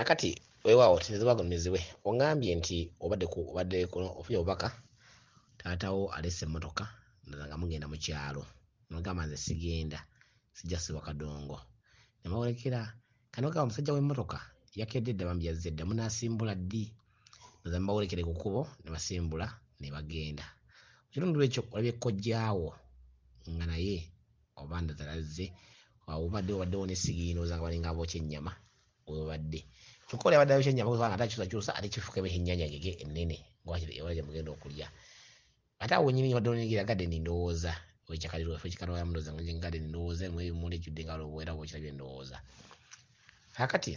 Akati weewaawo tezebagumizibwe ongambye nti obadde ofunye obubaka taatawo alesse emmotoka nga mugenda mu kyalo nogamba nze sigenda sijja siba kadongo ne bawolekera kano gaba omusajja w'emmotoka yakedde edda bambyazze edda munaasimbula ddi nze mbawolekere ku kkubo ne basimbula ne bagenda mu kitundu ekyo olabye kkojjaawo nga naye oba ndazalazze obaddewo n'esigiinooza nga balinga abookya ennyama webadde kyokka oli abadde ayokya ennyama kubanga ate akyusakyusa ate kifukemu ennyaanya gege ennene gye mugenda okulya ate awo wennyini badde onigiragadde ndowooza ekyakaliro efe kikalwa yamulooza nga ngadde ndowooza mu ebimundi ejjudde nga era bwekirabye ndowooza kakati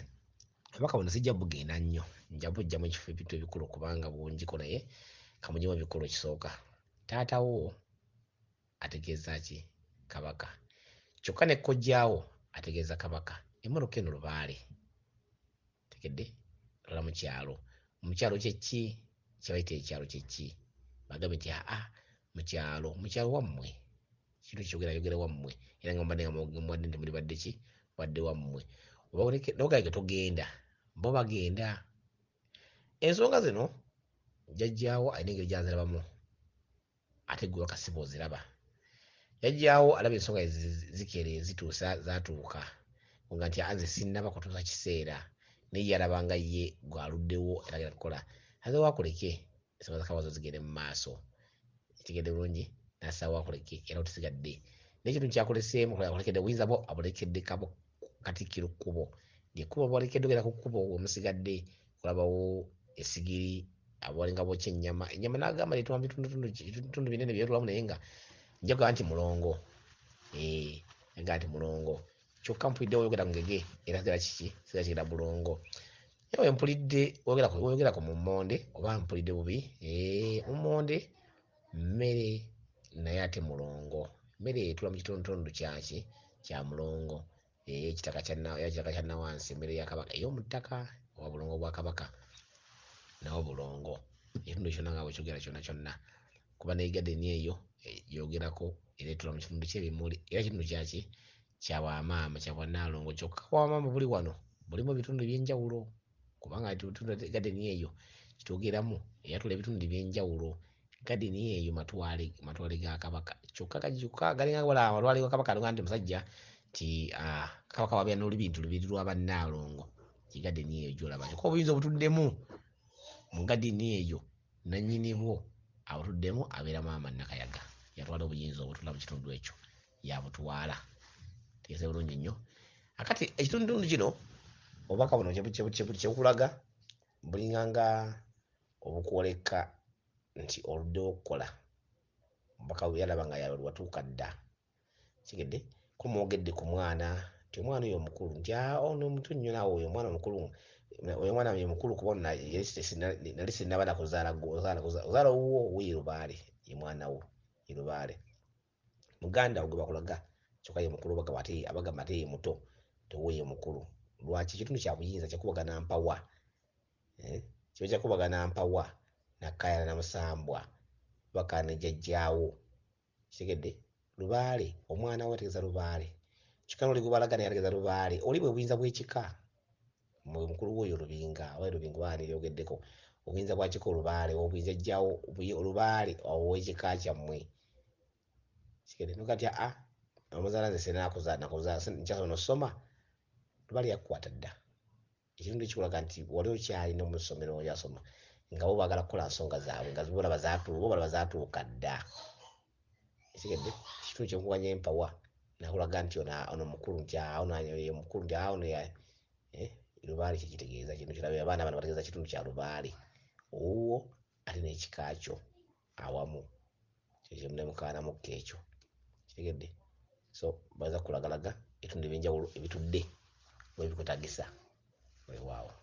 obubaka buno sijja bugenda nnyo nja bujjamu ekifo ebintu ebikulu kubanga bungiko naye kamugimu ebikulu ekisooka taatawo ategeeza ki kabaka kyokka ne kkojjaawo ategeeza kabaka emmotoka eno lubaale tegedde lola mu kyalo kyeki kyebayita ekyalo kyeki bagambye nti mukyalo wammwe kintu kyogera wammwe era nga mbadde nga muwadde nti muli badde ki wadde wammwe nogaleke togenda bo bagenda ensonga zino jjajjaawo alina engeri gyazirabamu ate gwe wakasiba oziraba jjajjaawo alaba ensonga zikeera zituusa zaatuuka nga nti anze sinnaba kutuusa kiseera naye yalabanga ye gwaluddewo era agenda kukola aze waakuleke ensonga zakabazo zigende mu maaso kitegedde bulungi nassaawo waakuleke era otisigadde n'ekintu kyakuleseemu akolekedde buyinza bwo abulekedde katikkiro kkubo lyekkubo bwalekedde ogenda ku kkubo wemusigadde olabawo esigiri abalinga bookya ennyama n'agamba lituma bitundu binene byetulamu naye nga njaga nti mulongo yaga nti mulongo kyokka mpulidde oyogera ngege era sigera kigenda bulongo naye wempulidde woyogerako mu mmonde oba mpulidde bubi mummonde mmere naye ate mulongo mmere etula mu kitundutundu kyaki kya mulongo ekitaka kya nawansi emmere ya kabaka ey'omu ttaka oba bulongo bwa kabaka nawo bulongo ekitundu kyonna nga bwekyogera kyonna kuba naye gadeni eyo yogerako era etula mu kitundu ky'ebimuli era kitundu kyaki kyabwamaama kyabwanaalongo kyokka wamaama buli wano bulimu ebitundu ebyenjawulo kubanga gadeni eyo kitwogeramu eyatula ebitundu ebyenjawulo gadeni eyo matwale ga kabaka kyokka galinga matwale ga kabaka alonga nti musajja nti kabaka wabeera n'olubintu lubiri lwa bannaalongo kigadeni eyo gyolaba kyokka obuyinza obutuddemu mu gadeni eyo nannyini bwo abutuddemu abeera maama Nakayaga yatwala obuyinza obutula mu kitundu ekyo yabutwala tegese bulungi nnyo akati ekitundutundu kino obubaka buno kyebukulaga bulinganga obukwoleka nti oluddewo okukola omubaka yalaba nga watuuka dda kigedde kumwogedde ku mwana nti omwana oyo omukulu nti ono omuto nnyo naawe oyo omwana omukulu oyo omwana ye mukulu kubona nali sinnaba nakuzaala ozaala owuwo ye Lubaale ye mwana wo ye Lubaale muganda gwe bakulaga kyokka ye mukulu abagamba ate ye muto towe ye mukulu lwaki ekitundu kya buyinza kyakubagana mpawa kiba kyakubagana mpawa Nakayana na Musambwa baka ne jjajjaawo kitegedde Lubaale omwana we ategeeza Lubaale kyokka n'oli gwe balagana yategeeza Lubaale oli bwe buyinza bw'ekika mukulu w'oyo Lubinga oba Lubinga baani lyogeddeko obuyinza bwa kika Lubaale obuyinza jjaawo Lubaale ow'ekika kyammwe kitegedde noga nti omuzaala nze sinaakuzaala nkyasobola nosoma Lubaale yakukwata dda ekitundu ekikulaga nti wali okyalina mu ssomero olyasoma nga bo baagala kukola nsonga zaabwe nga balaba zaatuuka dda kitegedde ekitundu kyekuganya empawa nakulaga nti ono mukulu nti ono ye mukulu nti ono Lubaale kyekitegeeza kino kirabe abaana bano bategeeza kitundu kya Lubaale owuwo ate n'ekika kyo awamu kyekimune mukaanamukka ekyo kitegedde so baza kulagalaga ebitundu ebyenjawulo ebitudde bwe bikutagisa weewaawo.